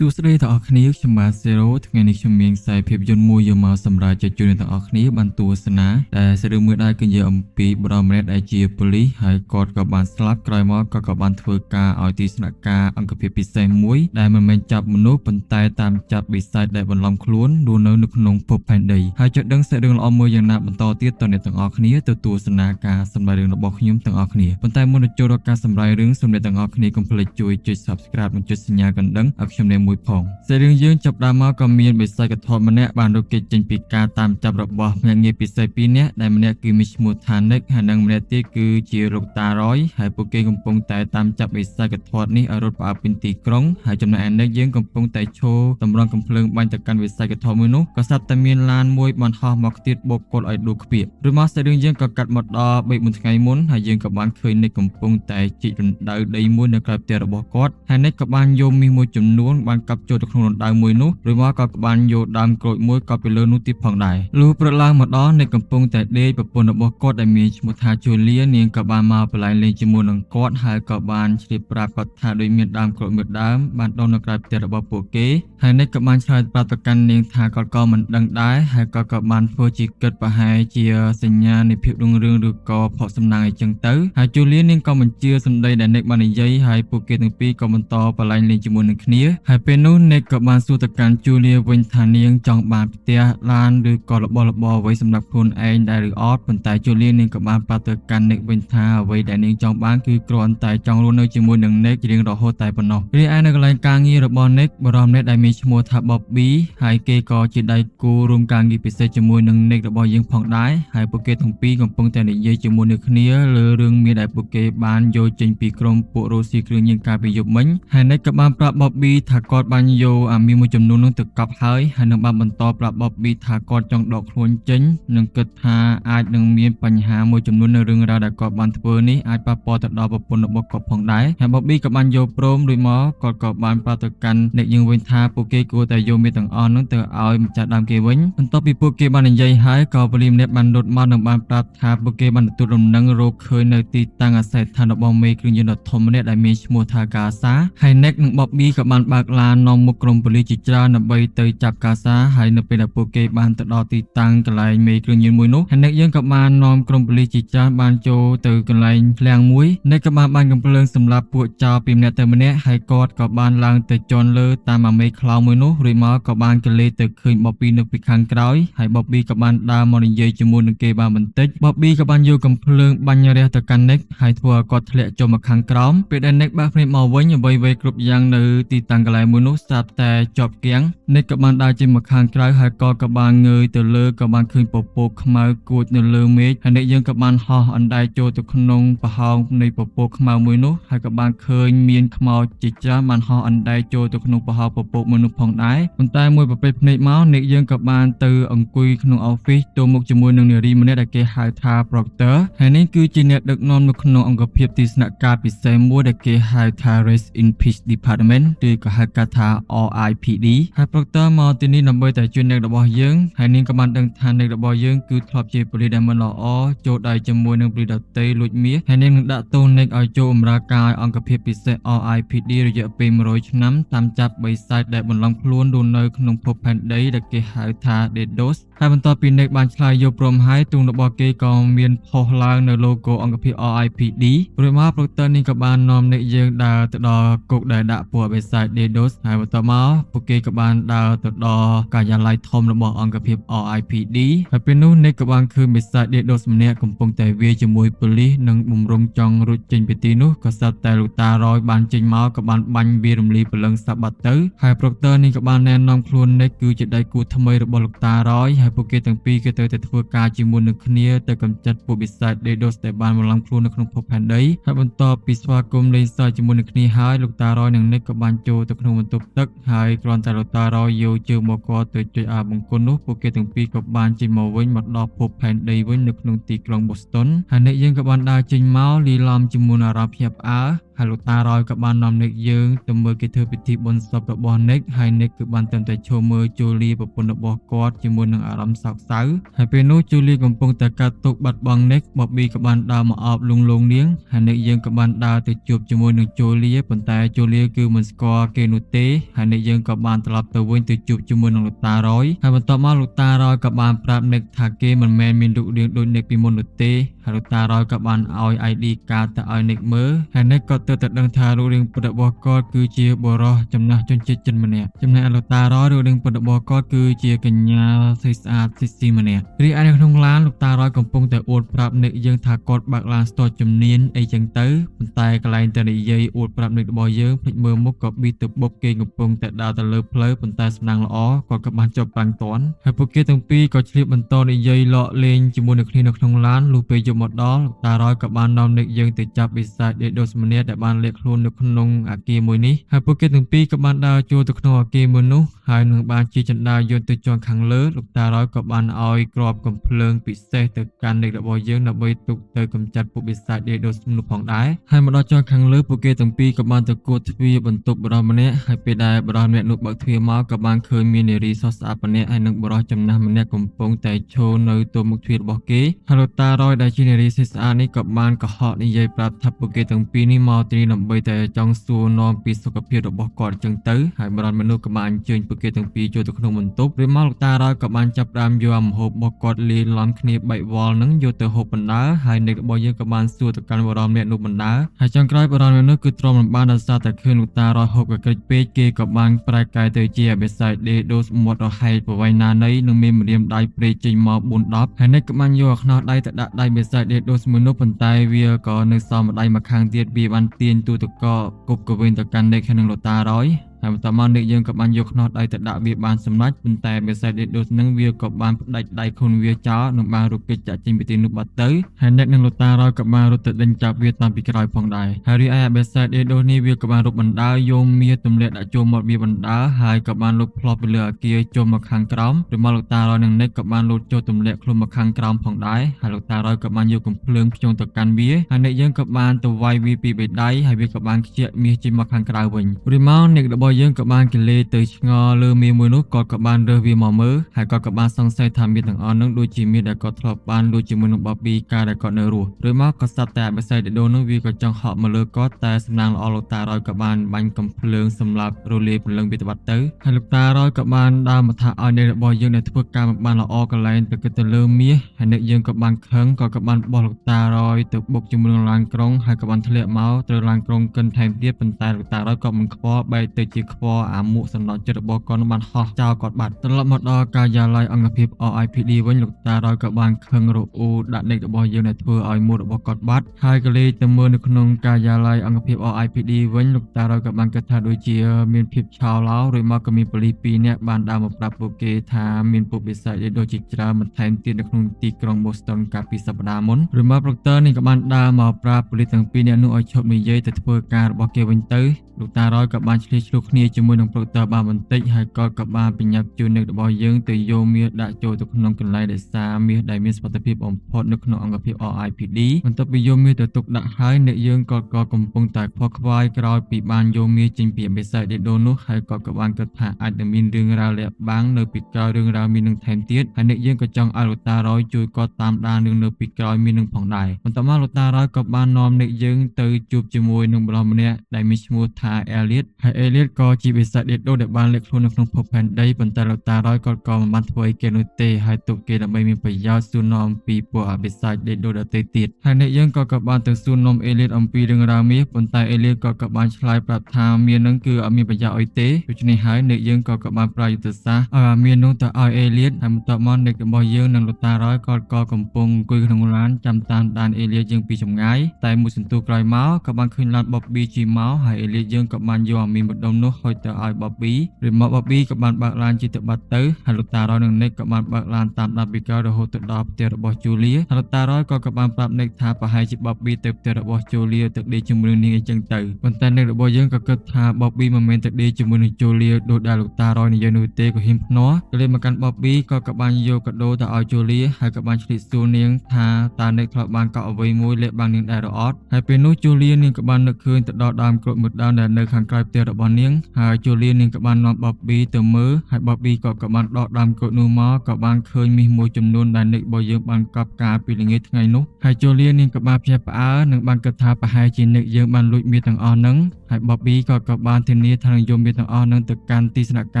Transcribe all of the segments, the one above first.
សួស្តីទាំងអស់គ្នាខ្ញុំបាទសេរ៉ូថ្ងៃនេះខ្ញុំមានខ្សែភាពយន្តមួយយកមកសម្រាប់ជជែកទាំងអស់គ្នាបានទស្សនាដែលសេរីមួយដែរគឺនិយាយអំពីបរិម្នាក់ដែលជាប៉ូលីសហើយគាត់ក៏បានស្លាប់ក្រោយមកក៏បានធ្វើការឲ្យទីស្នាក់ការអង្គភាពពិសេសមួយដែលមិនមែនចាប់មនុស្សប៉ុន្តែតាមចាប់បិសាចដែលបន្លំខ្លួនរស់នៅក្នុងភពផែនដីហើយចង់ដឹងសាច់រឿងល្អមួយយ៉ាងណាបន្តទៀតតអ្នកទាំងអស់គ្នាទៅទស្សនាការសម្ដែងរឿងរបស់ខ្ញុំទាំងអស់គ្នាប៉ុន្តែមុននឹងចូលដល់ការសម្ដែងរឿងសូមអ្នកទាំងអស់គ្នាកុំភ្លេចជួយចុច Subscribe និងចុចសញ្ញាកណ្ដឹងឲ្យខ្ញុំមួយផងសាច់រឿងយើងចាប់ដើមមកក៏មានបិសាចកថតម្នាក់បានរកគេចចេញពីការតាមចាប់របស់ភ្នាក់ងារពិសេសពីរនាក់ដែលម្នាក់គឺមានឈ្មោះថា Nick ហើយនិងម្នាក់ទៀតគឺជាលោកតារយហើយពួកគេកំពុងតែតាមចាប់បិសាចកថតនេះឲ្យរត់ផ្អើលពីទីក្រុងហើយចំណែកឯ Nick យើងកំពុងតែឈរតម្រង់កំភ្លើងបាញ់ទៅកាន់បិសាចកថមួយនោះក៏ស្រាប់តែមានឡានមួយបានហោះមកខ្ទាតបោកគាត់ឲ្យដួលខ្ពាករួចមកសាច់រឿងយើងក៏កាត់មកដល់3-4ថ្ងៃមុនហើយយើងក៏បានឃើញ Nick កំពុងតែជីករណ្ដៅដីមួយនៅក្រៅផ្ទះរបស់គាត់ហើយ Nick ក៏បានយកមាសមួយចំនួនបានកាប់ចូលទៅក្នុងរណ្ដៅមួយនោះរួចមកក៏បានយកដើមក្រូចមួយក៏ពីលើនោះទៀតផងដែរលុះព្រឹកឡើងមកដល់Nickកំពុងតែដេកប្រពន្ធរបស់គាត់ដែលមានឈ្មោះថា Julia នាងក៏បានមកបលែងលេងជាមួយនឹងគាត់ហើយក៏បានជ្រាបប្រាប់គាត់ថាដូចមានដើមក្រូចមួយដើមបានដុះនៅក្រៅផ្ទះរបស់ពួកគេហើយNickក៏បានឆ្លើយប្រាប់ទៅកាន់នាងថាគាត់ក៏មិនដឹងដែរហើយគាត់ក៏បានធ្វើជាគិតប្រហែលជាសញ្ញានៃភាពរុងរឿងឬក៏ផកសំណាងអីចឹងទៅហើយ Julia នាងក៏មិនជឿសម្ដីដែលNickបាននិយាយហើយពួកគេទាំងពីរក៏បន្តបលែងលេងជាមួយនឹងគ្នាហើយពេលនោះNickក៏បានសួរទៅកាន់ Julia វិញថានាងចង់បានផ្ទះឡានឬក៏របស់របរអ្វីសម្រាប់ខ្លួនឯងដែរឬអត់ប៉ុន្តែ Julia នាងក៏បានប្រាប់ទៅកាន់Nick វិញថាអ្វីដែលនាងចង់បានគឺគ្រាន់តែចង់រស់នៅជាមួយនឹងNickរៀងរហូតតែប៉ុណ្ណោះរីឯនៅកន្លែងការងាររបស់Nickបរិមម្នាក់ដែលមានឈ្មោះថា Bobby ហើយគេក៏ជាដៃគូរួមការងារពិសេសជាមួយនឹងNickរបស់យើងផងដែរហើយពួកគេទាំងពីរកំពុងតែនិយាយជាមួយនឹងគ្នាលើរឿងមានដែលពួកគេបានយកចេញពីក្រុមពួករស់ស៊ីគ្រឿងញៀនកាលពីយប់មិញហើយNickក៏បានប្រាប់ Bobby ថាគាត់បានយកអាមាសមួយចំនួននោះទៅកប់ហើយនឹងបានបន្តប្រាប់ Bobby ថាគាត់ចង់ដកខ្លួនចេញនិងគិតថាអាចនឹងមានបញ្ហាមួយចំនួននៅរឿងរ៉ាវដែលគាត់បានធ្វើនេះអាចប៉ះពាល់ទៅដល់ប្រពន្ធរបស់គាត់ផងដែរហើយ Bobby ក៏បានយកព្រមរួចមកគាត់ក៏បានប្រាប់ទៅកាន់Nickយើងវិញថាពួកគេគួរតែយកមាសទាំងអស់នោះទៅឲ្យម្ចាស់ដើមគេវិញបន្ទាប់ពីពួកគេបាននិយាយហើយក៏ប៉ូលីសម្នាក់បានរត់មកនិងបានប្រាប់ថាពួកគេបានទទួលដំណឹងរកឃើញនៅទីតាំងអាសយដ្ឋានរបស់មេគ្រឿងយន្តដ៏ធំម្នាក់ដែលមានឈ្មោះថា Gaza ហើយNickនិង Bobby ក៏បានបើកឡាននាំមុខក្រុមប៉ូលីសជាច្រើនដើម្បីទៅចាប់ Gaza ហើយនៅពេលដែលពួកគេបានទៅដល់ទីតាំងកន្លែងមេគ្រឿងយន្តមួយនោះហើយNickយើងក៏បាននាំក្រុមប៉ូលីសជាច្រើនបានចូលទៅកន្លែងឃ្លាំងមួយNickក៏បានកំភ្លើងសម្រាប់ពួកចោរពីម្នាក់ទៅម្នាក់ហើយគាត់ក៏បានឡើងទៅជន់លើតាមអាមេខ្លោងមួយនោះរួចមកក៏បានកលេសទៅឃើញ Bobby នៅពីខាងក្រោយហើយBobby ក៏បានដើរមកនិយាយជាមួយនឹងគេបានបន្តិចBobby ក៏បានយកកំភ្លើងបាញ់រះទៅកាន់Nickហើយធ្វើឲ្យគាត់ធ្លាក់ចុះមកខាងក្រោមពេលដែលNickបាក់ភ្នែកមកវិញអ្វីៗគ្រប់យ៉ាងនៅទីតាំងកន្លែងមួយនោះស្រាប់តែជាប់គាំងNickក៏បានដើរចេញមកខាងក្រៅហើយក៏បានងើយទៅលើក៏បានឃើញពពកខ្មៅគួចនៅលើមេឃហើយNickយើងក៏បានហោះអណ្ដែតចូលទៅក្នុងប្រហោងនៃពពកខ្មៅមួយនោះហើយក៏បានឃើញមានខ្មោចជាច្រើនបានហោះអណ្ដែតចូលទៅក្នុងប្រហោងពពកមួយនោះផងដែរប៉ុន្តែមួយប្រពេចភ្នែកមកNickយើងក៏បានទៅអង្គុយក្នុង office ទល់មុខជាមួយនឹងនារីម្នាក់ដែលគេហៅថា Proctor ហើយនេះគឺជាអ្នកដឹកនាំនៅក្នុងអង្គភាពទីស្នាក់ការពិសេសមួយដែលគេហៅថា Rest in Peace Department ឬក៏ហៅកាត់ថា RIPD ហើយ Proctor មកទីនេះដើម្បីតែជួយNickរបស់យើងហើយនាងក៏បានដឹងថាNickរបស់យើងគឺធ្លាប់ជាប៉ូលីសដែលមិនល្អចូលដៃជាមួយនឹងប៉ូលីសដទៃលួចមាសហើយនាងនឹងដាក់ទោសNickឲ្យចូលបម្រើការឲ្យអង្គភាពពិសេស RIPD រយៈពេល100ឆ្នាំតាមចាប់បិសាចដែលបន្លំខ្លួនរស់នៅក្នុងភពផែនដីដែលគេហៅថា Dedos ហើយបន្ទាប់ពីNickបានឆ្លើយយកព្រមហើយទូងរបស់គេក៏មានផុសឡើងនៅ logo អង្គភាព RIPD រួចមក Proctor នេះក៏បាននាំNickយើងដើរទៅដល់គុកដែលដាក់ពួកបិសាច Dedos ហើយបន្ទាប់មកពួកគេក៏បានដើរទៅដល់ការិយាល័យធំរបស់អង្គភាព RIPD ហើយពេលនោះNickក៏បានឃើញបិសាច Dedos ម្នាក់កំពុងតែវាយជាមួយប៉ូលីសនិងបំរុងចង់រួចចេញពីទីនោះក៏ស្រាប់តែលោកតារយបានចេញមកក៏បានបាញ់វារំលាយព្រលឹងសាប់បាត់ទៅហើយ Proctor នេះក៏បានណែនាំខ្លួនNickគឺជាដៃគូថ្មីរបស់លោកតារយហើយពួកគេទាំងពីរក៏ទៅធ្វើការជាមួយនឹងគ្នាទៅកម្ចាត់ពួកបិសាច Dedos ដែលបានបន្លំខ្លួននៅក្នុងភពផែនដីហើយបន្ទាប់ពីស្វាគមន៍លេងសើចជាមួយនឹងគ្នាហើយលោកតារយនិងNickក៏បានចូលទៅក្នុងបន្ទប់ទឹកហើយគ្រាន់តែលោកតារយយកជើងមកគាត់ទៅចុចអាបង្គន់នោះពួកគេទាំងពីរក៏បានចេញមកវិញមកដល់ភពផែនដីវិញនៅក្នុងទីក្រុង Boston ហើយNickយើងក៏បានដើរចេញមកលីឡំជាមួយអារម្មណ៍ភ្ញាក់ផ្អើល ហើយលោកតារយក៏បាននាំនិកយើងទៅមើលគេធ្វើពិធីបុណ្យសពរបស់និកហើយនិកគឺបានតែឈរមើលជូលីប្រពន្ធរបស់គាត់ជាមួយនឹងអារម្មណ៍សោកសៅហើយពេលនោះជូលីកំពុងតែកាត់ទុកបាត់បង់និកបប៊ីក៏បានដើរមកអបលងនាងហើយនិកយើងក៏បានដើរទៅជួបជាមួយនឹងជូលីប៉ុន្តែជូលីគឺមិនស្គាល់គេនោះទេហើយនិកយើងក៏បានត្រឡប់ទៅវិញទៅជួបជាមួយនឹងលោកតារយហើយបន្ទាប់មកលោកតារយក៏បានប្រាប់និកថាគេមិនមែនមានរូបរាងដូចនិកពីមុននោះទេហើយលោកតារយក៏បានឲ្យ ID កាតទៅឲ្យនិកមើលហើយនិកក៏ទើបតែដឹងថារូបរាងពិតរបស់គាត់គឺជាបុរសចំណាស់ជនជាតិចិនម្នាក់ចំណែកលោកតារយរូបរាងពិតរបស់គាត់គឺជាកញ្ញាស្អាតស៊ីម្នាក់រីឯនៅក្នុងឡានលោកតារយកំពុងតែអួតប្រាប់និកយើងថាគាត់បើកឡានស្ទាត់ជំនាញអីចឹងទៅប៉ុន្តែកន្លែងតែនិយាយអួតប្រាប់និករបស់យើងភ្លេចមើលមុខក៏ប៊ីទៅបុកគេកំពុងតែដើរទៅលើផ្លូវប៉ុន្តែសំណាងល្អគាត់ក៏បានជាប់ប្រាំងទាន់ហើយពួកគេទាំងពីរក៏ឆ្លៀតបន្តនិយាយលក់លេងជាមួយនឹងគ្នានៅក្នុងឡានលុះពេលយប់មកដល់លោកតារយក៏បាននាំនិកយើងទៅចាប់បិសាចដេដូសម្នាក់ដែលបានលាក់ខ្លួននៅក្នុងអគារមួយនេះហើយពួកគេទាំងពីរក៏បានដើរចូលទៅក្នុងអគារមួយនោះហើយនឹងបានជាចណ្ដាលយន្តទៅជាន់ខាងលើលោកតារយក៏បានឲ្យគ្រាប់កំភ្លើងពិសេសទៅកាន់និករបស់យើងដើម្បីទុកទៅកម្ចាត់ពួកបិសាចដេដូនោះផងដែរហើយមកដល់ជាន់ខាងលើពួកគេទាំងពីរក៏បានទៅគោះទ្វារបន្ទប់បរិសម្នាក់ហើយពេលដែលបរិសម្នាក់នោះបើកទ្វារមកក៏បានឃើញមាននារីសុស្អាតម្នាក់ហើយនឹងបរិសចំណាស់ម្នាក់កំពុងតែឈរនៅទល់មុខទ្វាររបស់គេហើយលោកតារយដែលជានារីស្អាតនេះក៏បានកុហកនិយាយប្រាប់ថាពួកគេទាំងពីរនេះមកទីនេះដើម្បីតែចង់សួរនាំពីសុខភាពរបស់គាត់អញ្ចឹងទៅហើយបរិសម្នាក់នោះក៏បានអញ្ជើញពួកគេទាំងពីរចូលទៅក្នុងបន្ទប់រួចមកលោកតារយក៏បានចាប់ផ្ដើមយកអាម្ហូបរបស់គាត់លាយឡំគ្នាបែកវល់នឹងយកទៅហូបបណ្ដើរហើយនិករបស់យើងក៏បានសួរទៅកាន់បរិសម្នាក់នោះបណ្ដើរហើយចុងក្រោយបរិសម្នាក់នោះគឺទ្រាំមិនបានដោយសារតែឃើញលោកតារយហូបកក្រិចពេកគេក៏បានប្រែកាយទៅជាអបិសាចដេដូសមាត់រហែកប្រវែងណានៃនឹងមានម្រាមដៃព្រែកចេញមក4-10ហើយនិកក៏បានយកខ្នោះដៃទៅដាក់ដៃបិសាចដេដូសមួយនោះប៉ុន្តែវាក៏នៅសល់ម្ដាយមកខាងទៀតវាបានទាញទូទឹកកកគប់កវិញទៅកាន់និកហើយនឹងលោកតារយហើយបន្ទាប់មកនិកយើងក៏បានយកខ្នោះដៃទៅដាក់វាបានសម្រេចប៉ុន្តែបិសាចដេដូសនឹងវាក៏បានផ្ដាច់ដៃខ្លួនវាចោលនិងបានរុកគេចចាក់ចេញពីទីនោះបាត់ទៅហើយនិកនិងលោកតារយក៏បានរត់ទៅដេញចាប់វាតាមពីក្រោយផងដែរហើយរីឯបិសាចដេដូសនេះវាក៏បានរត់បណ្ដើរយកមាសទម្លាក់ដាក់ចូលមាត់វាបណ្ដើរហើយក៏បានលូតផ្លោះពីលើអគារចូលមកខាងក្រោមឬមកលោកតារយនិងនិកក៏បានលូតចូលទម្លាក់ខ្លួនមកខាងក្រោមផងដែរហើយលោកតារយក៏បានយកកំភ្លើងភ្ជង់ទៅកាន់វាហើយនិកយើងក៏បានទៅវាយវាពីបេះដៃហើយវាក៏បានខ្ជាក់មាសចេញមកខាងក្រៅវិញរីមកនិករបស់យើងក៏បានកិលេសទៅឆ្ងល់លើមាសមួយនោះគាត់ក៏បានរើសវាមកមើលហើយគាត់ក៏បានសង្ស័យថាមាសទាំងអស់នោះដូចជាមាសដែលគាត់ធ្លាប់បានលួចជាមួយនឹងបប៊ីកាលដែលគាត់នៅរស់រួចមកក៏ស្ដាប់តែបិសាចដេដូនោះវាក៏ចង់ហក់មកលើគាត់តែសំណាងល្អលោកតារយក៏បានបាញ់កំភ្លើងសម្រាប់រលាយព្រលឹងវាទៅបាត់ទៅហើយលោកតារយក៏បានដើរមកថាឲ្យអ្នករបស់យើងដែលធ្វើការមិនបានល្អកន្លែងទៅគិតទៅលើមាសហើយអ្នកយើងក៏បានខឹងក៏បានបោះលោកតារយទៅបុកជាមួយនឹងឡានក្រុងហើយក៏បានធ្លាក់មកត្រូវឡានក្រុងកិនថែមទៀតប៉ុន្តែលោកតារយក៏មិនខ្វល់បែរទៅជាខ្វល់អាមួកសំណត់ចិត្តរបស់គាត់បានហោះចោលគាត់បាត់ត្រឡប់មកដល់ការិយាល័យអង្គភាព RIPD វិញលោកតារយក៏បានខឹងរអ៊ូដាក់និករបស់យើងដែលធ្វើឲ្យមួករបស់គាត់បាត់ហើយក៏លេចទៅមើលនៅក្នុងការិយាល័យអង្គភាព RIPD វិញលោកតារយក៏បានគិតថាដូចជាមានភាពឆោឡោរួចមកក៏មានប៉ូលីស2នាក់បានដើរមកប្រាប់ពួកគេថាមានពួកបិសាចដូចជាច្រើនបន្ថែមទៀតនៅក្នុងទីក្រុង Boston កាលពីសប្តាហ៍មុនរួចមកប្រកតនេះក៏បានដើរមកប្រាប់ប៉ូលីសទាំងពីរនាក់នោះឲ្យឈប់និយាយទៅធ្វើការរបស់គេវិញទៅលោកតារយក៏បានឆ្លៀតឆ្លួគ្នាជាមួយនឹងប្រកតបានបន្តិចហើយគាត់ក៏បានបញ្ញាប់ជួយនិករបស់យើងទៅយកមាសដាក់ចូលទៅក្នុងកន្លែងដែលសារមាសដែលមានសុវត្ថិភាពបំផុតនៅក្នុងអង្គភាព RIPD បន្ទាប់ពីយកមាសទៅទុកដាក់ហើយអ្នកយើងក៏កំពុងតែខ្វល់ខ្វាយក្រោយពីបានយកមាសចេញពីបិសាចដេដូនោះហើយគាត់ក៏បានគិតថាអាចនឹងមានរឿងរ៉ាវលាក់បាំងនៅពីក្រោយរឿងរ៉ាវមាននឹងថែមទៀតហើយអ្នកយើងក៏ចង់ឲ្យលោកតារយជួយគាត់តាមដានរឿងនៅពីក្រោយមាននឹងផងដែរបន្ទាប់មកលោកតារយក៏បាននាំអ្នកយើងទៅជួបជាមួយនឹងបុរសម្នាក់ដែលមានឈ្មោះថា Elliot ហើយ Elliot ក៏ជាបិសាចដេដូដែលបានលាក់ខ្លួននៅក្នុងភពផែនដីប៉ុន្តែលោកតារយក៏មិនបានធ្វើអីគេនោះទេហើយទុកគេដើម្បីមានប្រយោជន៍សួរនាំពីពួកអបិសាចដេដូដទៃទៀតហើយអ្នកយើងក៏បានទៅសួរនាំ Elliot អំពីរឿងរ៉ាវមាសប៉ុន្តែ Elliot ក៏បានឆ្លើយប្រាប់ថាមាសនឹងគឺអត់មានប្រយោជន៍អីទេដូច្នេះហើយអ្នកយើងក៏បានប្រើយុទ្ធសាស្ត្រឲ្យមាសនោះទៅឲ្យ Elliot ហើយបន្ទាប់មកអ្នករបស់យើងនិងលោកតារយក៏កំពុងអង្គុយក្នុងឡានចាំតាមដាន Elliot យើងពីចម្ងាយតែមួយសន្ទុះក្រោយមកក៏បានឃើញឡាន Bobby ជិះមកហើយ Elliot យើងក៏បានយកអាមីនម្ដុំនោះ នោះហុចទៅឲ្យ Bobby ឬមក Bobby ក៏បានបើកឡានជិះទៅបាត់ទៅហើយលោកតារយនិង Nick ក៏បានបើកឡានតាមដានពីក្រោយរហូតទៅដល់ផ្ទះរបស់ Julia ហើយលោកតារយក៏បានប្រាប់ Nick ថាប្រហែលជា Bobby ទៅផ្ទះរបស់ Julia ទៅដេកជាមួយនឹងនាងអញ្ចឹងទៅប៉ុន្តែ Nick របស់យើងក៏គិតថា Bobby មិនមែនទៅដេកជាមួយនឹង Julia ដូចដែលលោកតារយនិយាយនោះទេក៏ហ៊ានភ្នាល់ក៏លេបមកកាន់ Bobby ក៏បានយកកាដូទៅឲ្យ Julia ហើយក៏បានឆ្លៀតសួរនាងថាតើ Nick ធ្លាប់បានកក់អ្វីមួយលេបបាំងនាងដែរឬអត់ហើយពេលនោះ Julia នាងក៏បាននឹកឃើញទៅដល់ដើមក្រូចមួយដើមដែលនៅខាងក្រោយផ្ទះរបស់នាងហើយ Julia នាងក៏បាននាំ Bobby ទៅមើលហើយ Bobby ក៏បានដកដើមក្រូចនោះមកក៏បានឃើញមាសមួយចំនួនដែល Nick របស់យើងបានកប់កាលពីល្ងាចថ្ងៃនោះហើយ Julia នាងក៏បានភ្ញាក់ផ្អើលនិងបានគិតថាប្រហែលជា Nick យើងបានលួចមាសទាំងអស់ហ្នឹងហើយ Bobby ក៏បានធានាថានឹងយកមាសទាំងអស់ហ្នឹងទៅកាន់ទីស្នាក់កា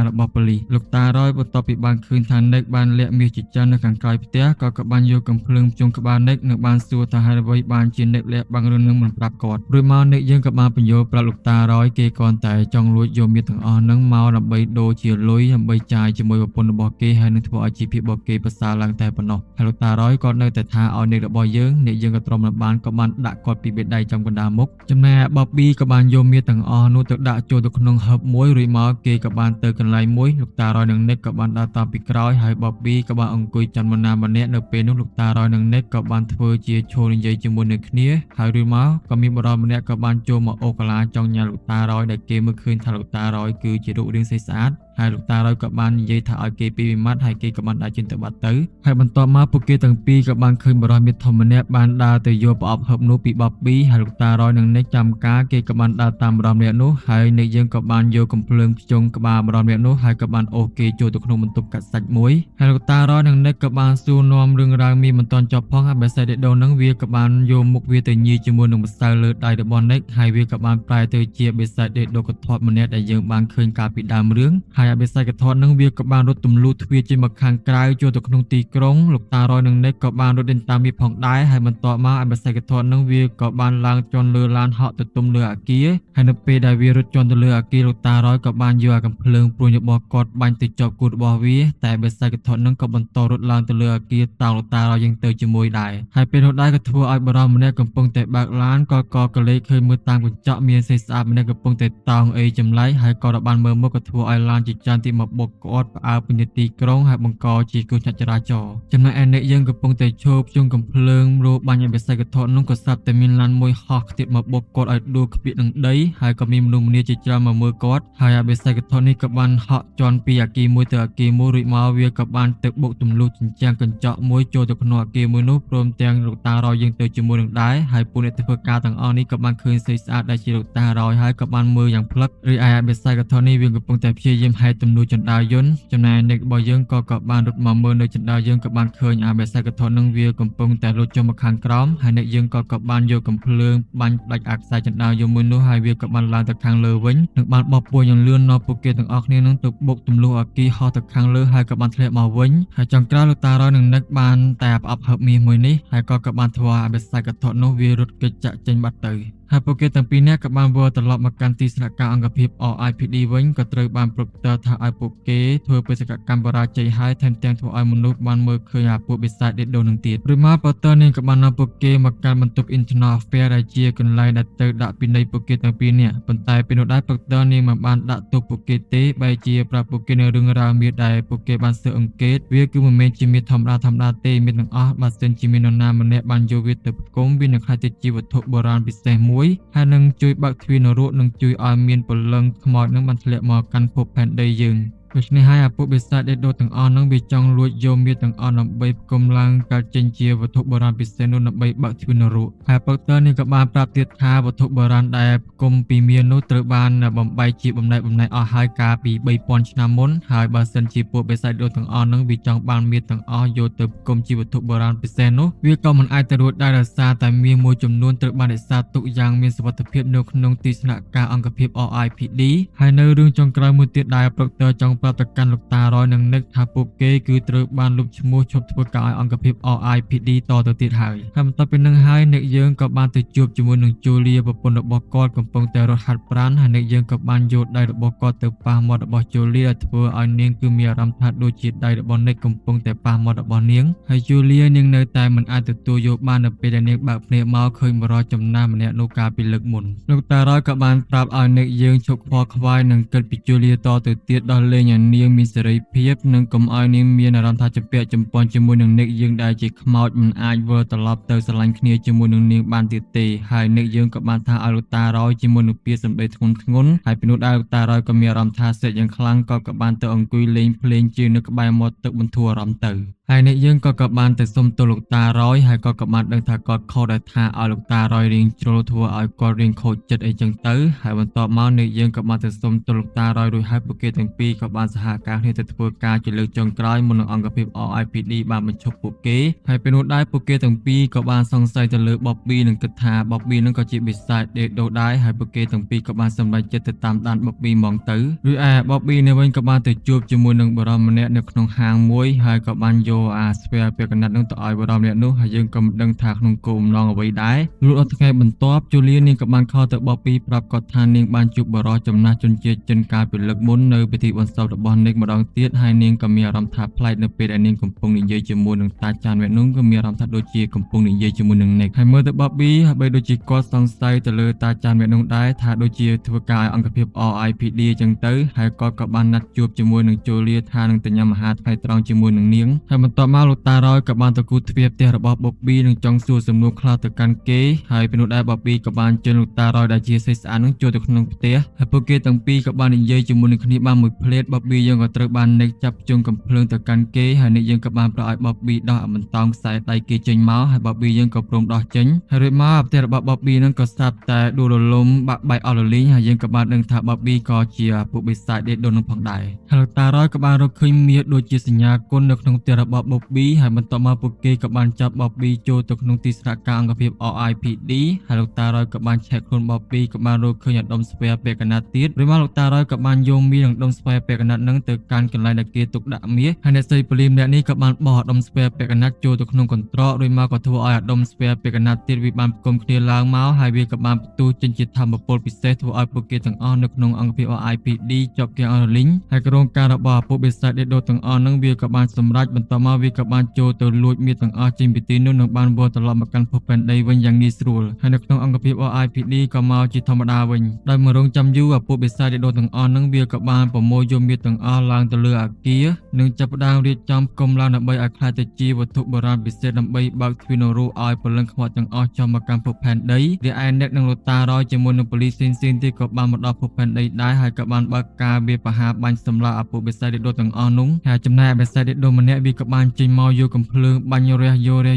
ររបស់ប៉ូលីសលោកតារយបន្ទាប់ពីបានឃើញថា Nick បានលាក់មាសជាច្រើននៅខាងក្រោយផ្ទះក៏បានយកកំភ្លើងភ្ជុំក្បាល Nick និងបានសួរថាហេតុអ្វីបានជា Nick លាក់បាំងរឿងនឹងមិនប្រាប់គាត់រួចមក Nick យើងក៏បានបញ្យល់ប្រាប់លោកតារយគេគ្រាន់តែចង់លួចយកមាសទាំងអស់ហ្នឹងមកដើម្បីដូរជាលុយដើម្បីចាយជាមួយប្រពន្ធរបស់គេហើយនឹងធ្វើឲ្យជីវភាពរបស់គេប្រសើរឡើងតែប៉ុណ្ណោះហើយលោកតារយក៏នៅតែថាឲ្យ Nick របស់យើងក៏ទ្រាំលំបានក៏បានដាក់គាត់ពីបេដៃចំកណ្ដាលមុខចំណែក Bobby ក៏បានយកមាសទាំងអស់នោះទៅដាក់ចូលទៅក្នុងហឹបមួយរួចមកគេក៏បានទៅកន្លែងមួយលោកតារយនិង Nick ក៏បានដើរតាមពីក្រោយហើយ Bobby ក៏បានអង្គុយចាំនរណាម្នាក់នៅពេលនោះលោកតារយនិង Nick ក៏បានធ្វើជាឈរនិយាយជាមួយនឹងគ្នាហើយរួចមកក៏មានបុរសម្នាក់ក៏បានចូលមកអូកាឡាចង់ញ៉ាំលោកតារយដែលគេមើលឃើញថាលោកតារយគឺជារូបរាងស្អាតហើយលោកតារយក៏បាននិយាយថាឲ្យគេពីវិមាត់ហើយគេក៏បានដាក់ជើងទៅបាត់ទៅហើយបន្ទាប់មកពួកគេទាំងពីរក៏បានឃើញបុរសមាសធំម្នាក់បានដើរទៅយកប្រអប់ហឹបនោះពី Bobby ហើយលោកតារយនិង Nick ចាំការគេក៏បានដើរតាមបុរសម្នាក់នោះហើយ Nick យើងក៏បានយកកំភ្លើងភ្ជុំក្បាលបុរសម្នាក់នោះហើយក៏បានអូសគេចូលទៅក្នុងបន្ទប់កាត់សាច់មួយហើយលោកតារយនិង Nick ក៏បានសួរនាំរឿងរ៉ាវមានមិនទាន់ចប់ផងហើយបេសែកដេដូនឹងវាក៏បានយកមុខវាទៅញីជាមួយនឹងម្សៅលើដៃរបស់ Nick ហើយវាក៏បានប្រែទៅជាបេសែកដេដូកធាត់ម្នាក់ដែលយើងបានឃើញកាលពីដើមរឿងហើយបេសែកកធាត់វាក៏បានរត់ទម្លូទ្វារចេញមកខាងក្រៅចូលទៅក្នុងទីក្រុងលោកតារយនិង Nick ក៏បានរត់ដេញតាមវាផងដែរហើយបន្ទាប់មកបេសែកកធាត់វាក៏បានឡើងជន់លើឡានហក់ទៅទុំលើអគារហើយនៅពេលដែលវារត់ជន់ទៅលើអគារលោកតារយក៏បានយកកំភ្លើងព្រួញរបស់គាត់បាញ់ទៅជាប់គូរបស់វាតែបេសែកកធាត់ក៏បន្តរត់ឡើងទៅលើអគារតោងលោកតារយយើងទៅជាមួយដែរហើយពេលនោះដែរក៏ធ្វើឲ្យបារម្ភម្នាក់កំពុងតែបើកឡានក៏លេចឃើញមើលតាមកញ្ចក់មានសេះស្អាតម្នាក់កំពុងតែតោងអីចម្លែកហើយក៏បានមើលមកក៏ធ្វើឲ្យឡានជាច្រើនទីមកបុកគាត់ផ្អើលពេញទីក្រុងហើយបង្កជាគ្រោះថ្នាក់ចរាចរណ៍ចំណែកឯ Nick យើងកំពុងតែឈប់ជុំកំភ្លើងរោបាញ់ឲ្យបេសែកកធាត់នោះក៏ស្រាប់តែមានឡានមួយហោះខ្ទាតមកបុកគាត់ឲ្យដួលខ្ពាក់នឹងដីហើយក៏មានមនុស្សម្នាជាច្រើនមកមើលគាត់ហើយបេសែកកធាត់នេះក៏បានហក់ជន់ពីអគារមួយទៅអគារមួយរួចមកវាក៏បានទៅបុកទម្លុះជញ្ជាំងកញ្ចក់មួយចូលទៅក្នុងអគារមួយនោះព្រមទាំងលោកតារយយើងទៅជាមួយនឹងដែរហើយពួកអ្នកធ្វើការទាំងអស់នេះក៏បានឃើញសេះស្អាតដែលជាលោកតារយហើយក៏បានមើលយ៉ាងផ្លឹករីឯបេសែកកធាត់នេះវាកំពុងតែព្យាយាមហែកទម្លុះចណ្ដាលយន្តចំណែក Nick របស់យើងក៏បានរត់មកមើលនៅចណ្ដាលយើងក៏បានឃើញបេសែកកធាត់វាកំពុងតែលុតចុះមកខាងក្រោមហើយ Nick យើងក៏បានយកកំភ្លើងបាញ់ផ្ដាច់អាខ្សែចណ្ដាលយន្តមួយនោះហើយវាក៏បានឡើងទៅខាងលើវិញនិងបានបោះពួរយ៉ាងលឿននាំពួកគេទាំងអស់គ្នានឹងទៅបុកទម្លុះអគារហោះទៅខាងលើហើយក៏បានធ្លាក់មកវិញហើយចុងក្រោយលោកតារយនិង Nick បានតែប្រអប់ហឹបមាសមួយនេះហើយក៏បានធ្វើឲ្យបេសែកកធាត់វារត់គេចចាក់ចេញបាត់ទៅហើយពួកគេទាំងពីរនាក់ក៏បានវិលត្រឡប់មកកាន់ទីស្នាក់ការអង្គភាព RIPD វិញក៏ត្រូវបានប្រឹកផ្ទាល់ថាឲ្យពួកគេធ្វើបេសកកម្មបរាជ័យហើយថែមទាំងធ្វើឲ្យមនុស្សបានមើលឃើញពួកបិសាចដេដូនឹងទៀតឬមកប៉ូទ័រនាងក៏បាននាំពួកគេមកកាន់បន្ទប់ Internal Affairs ដែលជាកន្លែងដែលទៅដាក់ពិន័យពួកគេទាំងពីរនាក់ប៉ុន្តែពេលនោះដែរប៉ូទ័រនាងមិនបានដាក់ទោសពួកគេទេបែរជាប្រាប់ពួកគេនៅរឿងរ៉ាវមាសដែលពួកគេបានស៊ើបអង្កេតវាគឺមិនមែនជាមាសធម្មតាទេមាសទាំងអស់បើសិនជាមាននរណាម្នាក់បានយកវាទៅផ្គុំវានឹងក្លាយទៅជាវត្ថុបុរាណពិសេសមួយហើយនឹងជួយបើកទ្វារនរកនិងជួយឲ្យមានពលឹងខ្មោចនឹងបានធ្លាក់មកកាន់ភពផែនដីយើងដូច្នេះហើយពួកបិសាចដេដូទាំងអស់នឹងវាចង់លួចយកមាសទាំងអស់ដើម្បីផ្គុំឡើងកើតចេញជាវត្ថុបុរាណពិសេសនោះដើម្បីបើកទ្វារនរកហើយប៉ូទ័រនេះក៏បានប្រាប់ទៀតថាវត្ថុបុរាណដែលផ្គុំពីមាសនោះត្រូវបានបំបែកជាបំណែកអស់ហើយកាលពី 3000 ឆ្នាំមុនហើយបើសិនជាពួកបិសាចដេដូទាំងអស់នឹងវាចង់បានមាសទាំងអស់យកទៅផ្គុំជាវត្ថុបុរាណពិសេសនោះវាក៏មិនអាចទៅរួចដែរដោយសារតែមាសមួយចំនួនត្រូវបានរក្សាទុកយ៉ាងមានសុវត្ថិភាពនៅក្នុងទីស្នាក់ការអង្គភាព RIPD ហើយនៅរឿងចុងក្រោយមួយទៀតដែលប៉ូទ័រចង់ ប្រាប់ទៅកាន់លោកតារយនិងនិកថាពួកគេគឺត្រូវបានលុបឈ្មោះឈប់ធ្វើការឲ្យអង្គភាព RIPD តទៅទៀតហើយបន្ទាប់ពីនឹងហើយនិកយើងក៏បានទៅជួបជាមួយនឹងជូលីប្រពន្ធរបស់គាត់កំពុងតែរត់ហាត់ប្រាណហើយនិកយើងក៏បានយកដៃរបស់គាត់ទៅប៉ះមាត់របស់ជូលីដែលធ្វើឲ្យនាងគឺមានអារម្មណ៍ថាដូចជាដៃរបស់និកកំពុងតែប៉ះមាត់របស់នាងហើយជូលីនាងនៅតែមិនអាចទទួលយកបាននៅពេលដែលនាងបើកភ្នែកមកឃើញបរិយាចំណាស់ម្នាក់នោះកាលពីលើកមុនលោកតារយក៏បានប្រាប់ឲ្យនិកយើងឈប់ខ្វល់ខ្វាយនិងគិតពីជូលីតទៅទៀតដោះលែងឲ្យនាងមានសេរីភាពនិងកុំឲ្យនាងមានអារម្មណ៍ថាជាពាក់ចំពាន់ជាមួយនឹងនិកយើងដែលជាខ្មោចមិនអាចវិលត្រឡប់ទៅស្រឡាញ់គ្នាជាមួយនឹងនាងបានទៀតទេហើយនិកយើងក៏បានថាឲ្យលោកតារយជាមួយនឹងពាក្យសម្ដីធ្ងន់ធ្ងរហើយពីនោះដែរលោកតារយក៏មានអារម្មណ៍ថាស្រេកយ៉ាងខ្លាំងក៏បានទៅអង្គុយលេងភ្លេងជើងនៅក្បែរមាត់ទឹកបន្ធូរអារម្មណ៍ទៅហើយអ្នកយើងក៏បានទៅសុំទោសលោកតារយហើយក៏បានដឹងថាគាត់ខុសដែលថាឲ្យលោកតារយរៀងជ្រុលធ្វើឲ្យគាត់រៀងខូចចិត្តអីចឹងទៅហើយបន្ទាប់មកអ្នកយើងក៏បានទៅសុំទោសលោកតារយរួចហើយពួកគេទាំងពីរក៏បានសហការគ្នាទៅធ្វើការជាលើកចុងក្រោយមុននឹងអង្គភាព RIPD បានបញ្ឈប់ពួកគេហើយពេលនោះដែរពួកគេទាំងពីរក៏បានសង្ស័យទៅលើ Bobby និងគិតថា Bobby នឹងក៏ជាបិសាចដេកដូរដែរហើយពួកគេទាំងពីរក៏បានសម្រេចចិត្តទៅតាមដាន Bobby ហ្មងទៅរួចឯ Bobby នៅវិញក៏បានទៅជួបជាមួយនឹងបរិមម្នាក់នៅក្នុងហាងមួយហើយក៏បានយកអាស្វែពាក់កណ្ដាត់នឹងទៅឲ្យបរិមម្នាក់នោះហើយយើងក៏មិនដឹងថាក្នុងគោលបំណងអ្វីដែរលុះដល់ថ្ងៃបន្ទាប់ជូលីនាងក៏បានខលទៅ Bobby ប្រាប់គាត់ថានាងបានជួបបរិមចំណាស់ជនជាតិចិនកាលពីលើកមុននៅពិធីបុណ្យសពរបស់និកម្ដងទៀតហើយនាងក៏មានអារម្មណ៍ថាប្លែកនៅពេលដែលនាងកំពុងនិយាយជាមួយនឹងតាចានវ៉ែននោះក៏មានអារម្មណ៍ថាដូចជាកំពុងនិយាយជាមួយនឹងនិកហើយមើលទៅ Bobby ហើយបីដូចជាគាត់សង្ស័យទៅលើតាចានវ៉ែននោះដែរថាដូចជាធ្វើការឲ្យអង្គភាព RIPD អញ្ចឹងទៅហើយគាត់ក៏បានណាត់ជួបជាមួយនឹងជូលីថានឹងទៅញ៉ាំអាហារថ្ងៃត្រង់ជាមួយនឹងនាងហើយបន្ទាប់មកលោកតារយក៏បានទៅគូទ្វារផ្ទះរបស់ Bobby នឹងចង់សួរសំណួរខ្លះទៅកាន់គេហើយពេលនោះដែរ Bobby ក៏បានជើញលោកតារយដែលជាសេះស្អាតនឹងចូលទៅក្នុងផ្ទះហើយពួកគេទាំងពីរក៏បាននិយាយជាមួយនឹងគ្នាបានមួយភ្លែត Bobby យើងក៏ត្រូវបាននិកចាប់ជុំកំភ្លើងទៅកាន់គេហើយនិកយើងក៏បានប្រោសឲ្យ Bobby ដោះបន្តោងខ្សែដៃគេចេញមកហើយ Bobby យើងក៏ព្រមដោះចេញហើយរួចមកផ្ទះរបស់ Bobby នឹងក៏ស្រាប់តែដួលរលំបាក់បែកអស់រលីងហើយយើងក៏បានដឹងថា Bobby ក៏ជាពួកបិសាចដេកដូននឹងផងដែរហើយលោកតារយក៏បានរកឃើញមាសដូចជាសញ្ញាគុណនៅក្នុងផ្ទះរបស់ Bobby ហើយបន្ទាប់មកពួកគេក៏បានចាប់ Bobby ចូលទៅក្នុងទីស្នាក់ការអង្គភាព RIPD ហើយលោកតារយក៏បានឆែកខ្លួន Bobby ក៏បានរកឃើញអាដុំស្វែពាក់កណ្ដាត់ទៀតរួចមកលោកតារយក៏បានយកមាសនិងដុំស្វែពាក់កណ្ដាត់នឹងទៅកាន់កន្លែងដែលគេទុកដាក់មាសហើយអ្នកស្រីប៉ូលីម្នាក់នេះក៏បានបោះអាដុំស្វែពាក់កណ្ដាត់ចូលទៅក្នុងកន្ត្រករួចមកក៏ធ្វើឲ្យអាដុំស្វែពាក់កណ្ដាត់ទៀតវាបានផ្គុំគ្នាឡើងមកហើយវាក៏បានផ្ទុះចេញជាធម្មពលពិសេសធ្វើឲ្យពួកគេទាំងអស់នៅក្នុងអង្គភាព RIPD ជាប់គាំងអស់រលីងហើយក្រុមការរបស់ពួកបិសាចដេកដូទាំងអស់នឹងវាក៏បានសម្រេចបន្តមកវាក៏បានចូលទៅលួចមាសទាំងអស់ចេញពីទីនោះនិងបានវិលត្រឡប់មកកាន់ភពផែនដីវិញយ៉ាងងាយស្រួលហើយនៅក្នុងអង្គភាព RIPD ក៏មកជាធម្មតាវិញដោយមករងចាំយូរពួកបិសាចដេកដូទាំងអស់នឹងវាក៏បានប្រមូលយកមាសទាំងអស់ឡើងទៅលើអាគារនិងចាប់ផ្ដើមរៀបចំផ្គុំឡើងដើម្បីឲ្យខ្លាចទៅជាវត្ថុបុរាណពិសេសដើម្បីបើកទ្វារនរោឲ្យព្រលឹងខ្មោចទាំងអស់ចុះមកកាន់ភពផែនដីរីឯអ្នកនិងលោកតារយជាមួយនឹងប៉ូលីសផ្សេងៗទៀតក៏បានមកដល់ភពផែនដីដែរហើយក៏បានបើកការវាបហាបាញ់សម្លាប់ពួកបិសាចដេកដូទាំងអស់នោះហើយចំណែកបិសាចដេកដូម្នាក់វាក៏បានចេញមកយកកំភ្លើងបាញ់រះ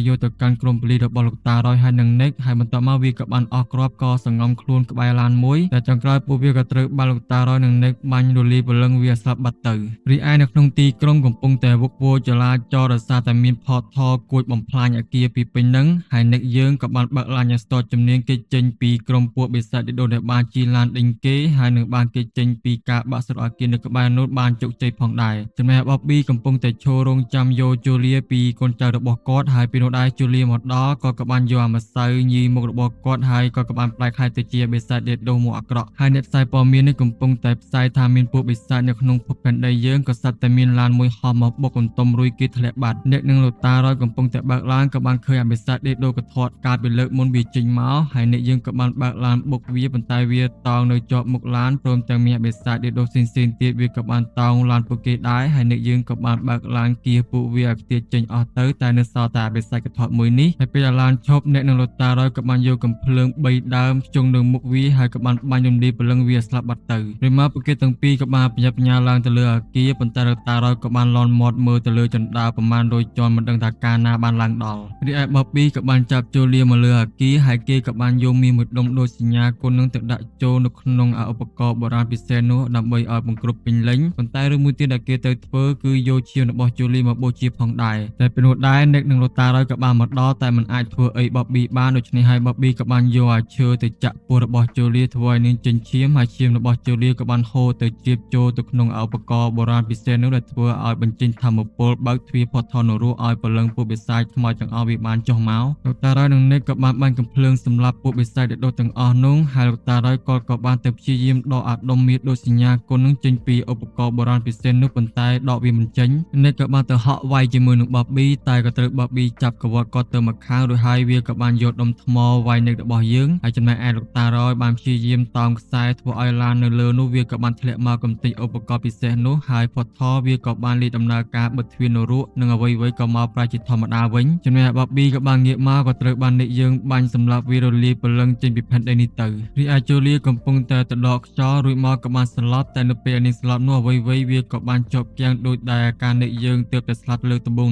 យកទៅកាន់ក្រុមប៉ូលីសរបស់លោកតារយហើយនឹងនិកហើយបន្ទាប់មកវាក៏បានអស់គ្រាប់ក៏សង្ងំខ្លួនក្បែរឡានមួយតែចុងក្រោយពួកវាក៏ត្រូវបានលោកតារយនិងនិកបាញ់រលាយព្រលឹងវាស្លាប់បាត់ទៅរីឯនៅក្នុងទីក្រុងកំពុងតែវឹកវរចលាចលដោយសារតែមានផតថគួចបំផ្លាញអគារពីពេញនឹងហើយនិកយើងក៏បានបើកឡានយ៉ាងស្ទាត់ជំនាញគេចចេញពីក្រុមពួកបិសាចដេកដូដែលបានជិះឡានដេញគេហើយនឹងបានគេចចេញពីការបាក់ស្រុកអគារនៅក្បែរនោះបានជោគជ័យផងដែរចំណែក Bobby កំពុងតែឈររងចាំយកជូលីពីកូនចៅរបស់គាត់ហើយពីនោះដែរជូលីមកដល់ក៏បានយកអាម្សៅញីមុខរបស់គាត់ហើយក៏បានផ្លែខ្លាយទៅជាបិសាចដេកដូមកអាក្រក់ហើយអ្នកផ្សាយព័ត៌មាននេះកំពុងតែផ្សាយថាមានពួកបិសាចនៅក្នុងភពផែនដីយើងក៏ស្រាប់តែមានឡានមួយហោះមកបុកកន្ទុំរួយគេធ្លាក់បាត់អ្នកនឹងលោកតារយកំពុងតែបើកឡានក៏បានឃើញអាបិសាចដេកដូកធាត់កាលពីលើកមុនវាចេញមកហើយអ្នកយើងក៏បានបើកឡានបុកវាប៉ុន្តែវាតោងនៅជាប់មុខឡានព្រមទាំងមានអាបិសាចដេកដូផ្សេងៗទៀតវាក៏បានតោងឡានពួកគេដែរហើយអ្នកយើងក៏បានបើកឡានគៀពួកវាឲ្យខ្ទាតចេញអស់ទៅតែនៅសល់តែអាបិសាចកធាត់មួយនេះហើយពេលឡានឈប់អ្នកនឹងលោកតារយក៏បានយកកំភ្លើង3ដើមខ្ជង់នៅមុខវាហើយក៏បានបាញ់រំលាយព្រលឹងវាស្លាប់បាត់ទៅរួចមកពួកគេទាំងពីរក៏បានប្រញាប់ប្រញាល់ឡើងទៅលើអគារប៉ុន្តែលោកតារយក៏បានលន់មាត់មើលទៅលើចណ្ដាលប្រមាណ100ជាន់មិនដឹងថាកាលណាបានឡើងដល់រីឯ Bobby ក៏បានចាប់ជូលីមកលើអគារហើយគេក៏បានយកមាសមួយដុំដូចសញ្ញាគុណនឹងទៅដាក់ចូលនៅក្នុងឧបករណ៍បុរាណពិសេសនោះដើម្បីឲ្យបង្គ្រប់ពេញលេញប៉ុន្តែរឿងមួយទៀតដែលគេទៅធ្វើគឺយកឈាមរបស់ជូលីមកបូ ជាផងដែរតែពេលនោះដែរ Nick និង Rotaro ក៏បានមកដល់តែមិនអាចធ្វើអី Bobby បានដូច្នេះហើយ Bobby ក៏បានយកអាឈើទៅចាក់ពោះរបស់ Julia ធ្វើឲ្យនាងចេញឈាមហើយឈាមរបស់ Julia ក៏បានហូរទៅជ្រាបចូលទៅក្នុងឧបករណ៍បុរាណពិសេសនោះដែលធ្វើឲ្យបញ្ចេញថាមពលបើកទ្វារ Portal នរោឲ្យព្រលឹងពួកបិសាចខ្មោចទាំងអស់វាបានចុះមក Rotaro និង Nick ក៏បានបាញ់កាំភ្លើងសម្លាប់ពួកបិសាចដែលដុតទាំងអស់នោះហើយ Rotaro ក៏បានទៅព្យាយាមដកអាដុំមាសដូចសញ្ញាគុណនឹងចេញពីឧបករណ៍បុរាណពិសេសនោះប៉ុន្តែដកវាមិនចេញ Nick ក៏បានទៅហក់វាយជាមួយនឹង Bobby តែក៏ត្រូវ Bobby ចាប់កវាត់គាត់ទៅម្ខាងរួចហើយវាក៏បានយកដុំថ្មវាយ Nick របស់យើងហើយចំណែកឯ Rotaro បានព្យាយាមតោងខ្សែធ្វើឲ្យឡាននៅលើនោះវាក៏បានធ្លាក់មកកំទេចឧបករណ៍ពិសេសនោះហើយ Portal វាក៏បានលេខដំណើរការបិទទ្វារនរកនិងអ្វីៗក៏មកប្រែជាធម្មតាវិញចំណែក Bobby ក៏បានងាកមកក៏ត្រូវបាន Nick យើងបាញ់សម្លាប់វារលាយព្រលឹងចេញពីផែនដីនេះទៅរីឯ Julia កំពុងតែទៅដកខ្យល់រួចមកក៏បានស្លាប់តែនៅពេលនាងស្លាប់នោះអ្វីៗវាក៏បានជាប់គាំងដូចដែលការ Nick យើងទើបតែស្លាប់លើកដំបូង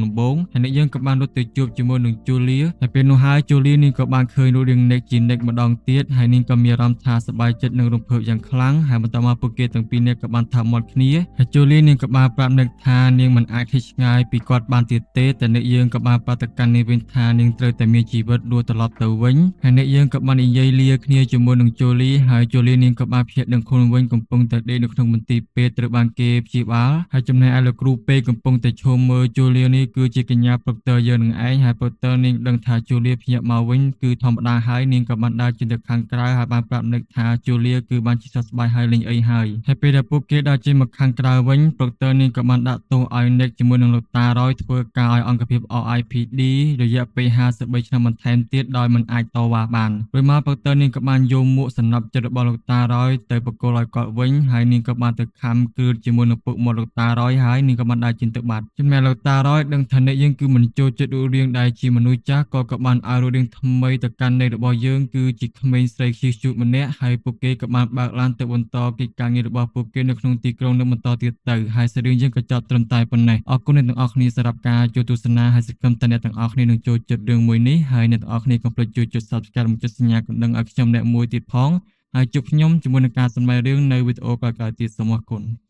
ហើយ Nick យើងក៏បានរត់ទៅជួបជាមួយនឹង Julia តែពេលនោះហើយ Julia នាងក៏បានឃើញរូបរាង Nick ជា Nick ម្ដងទៀតហើយនាងក៏មានអារម្មណ៍ថាសប្បាយចិត្តនិងរំភើបយ៉ាងខ្លាំងហើយបន្ទាប់មកពួកគេទាំងពីរនាក់ក៏បានថាមាត់គ្នាហើយ Julia នាងក៏បានប្រាប់ Nick ថានាងមិនអាចឃ្លាតឆ្ងាយពីគាត់បានទៀតទេតែ Nick យើងក៏បានប្រាប់ទៅកាន់នាងវិញថានាងត្រូវតែមានជីវិតដួលត្រឡប់ទៅវិញហើយ Nick យើងក៏បាននិយាយលាគ្នាជាមួយនឹង Julia ហើយ Julia នាងក៏បានភ្ញាក់ដឹងខ្លួនវិញកំពុងតែដេកនៅក្នុងមន្ទីរពេទ្យត្រូវបានគេព្យាបាលហើយចំណែកឯលោកគ្រូពេទ្យកំពុងតែឈោមមើល Julia នេះគឺជាកញ្ញា Proctor យើងនឹងឯងហើយ Proctor នាងដឹងថា Julia ភ្ញាក់មកវិញគឺធម្មតាហើយនាងក៏បានដើរចេញទៅខាងក្រៅហើយបានប្រាប់ Nick ថា Julia គឺបានជាសះស្បើយហើយលេងអីហើយពេលដែលពួកគេដើរចេញមកខាងក្រៅវិញ Proctor នាងក៏បានដាក់ទោសឲ្យ Nick ជាមួយនឹងលោកតារយធ្វើការឲ្យអង្គភាព RIPD រយៈពេល53ឆ្នាំបន្ថែមទៀតដោយមិនអាចតវ៉ាបានរួចមក Proctor នាងក៏បានយកមួកសំណាប់ចិត្តរបស់លោកតារយទៅបកគលឲ្យគាត់វិញហើយនាងក៏បានទៅខំគ្រឿតជាមួយនឹងពុកមាត់លោកតារយហើយនាងក៏បានដើរចេញទៅបាត់ចំណែកលោកតារយដឹងថា Nick យើងគឺមិនចូលចិត្តរូបរាងដែលជាមនុស្សចាស់ក៏បានឲ្យរូបរាងថ្មីទៅកាន់ Nick របស់យើងគឺជាក្មេងស្រីខ្ជិះជូតម្នាក់ហើយពួកគេក៏បានបើកឡានទៅបន្តកិច្ចការងាររបស់ពួកគេនៅក្នុងទីក្រុងនឹងបន្តទៀតទៅហើយសេរីយើងក៏ចប់ត្រឹមតែប៉ុណ្ណេះអរគុណអ្នកទាំងអស់គ្នាសម្រាប់ការចូលទស្សនាហើយសង្ឃឹមថាអ្នកទាំងអស់គ្នានឹងចូលចិត្តរឿងមួយនេះហើយអ្នកទាំងអស់គ្នាកុំភ្លេចជួយចុច Subscribe និងចុចសញ្ញាកណ្ដឹងឲ្យខ្ញុំអ្នកមួយទៀតផងហើយជួបខ្ញុំជាមួយនឹងការសម្ដែងរឿងនៅវីដេអូក្រោយៗទៀតសូមអរគុណ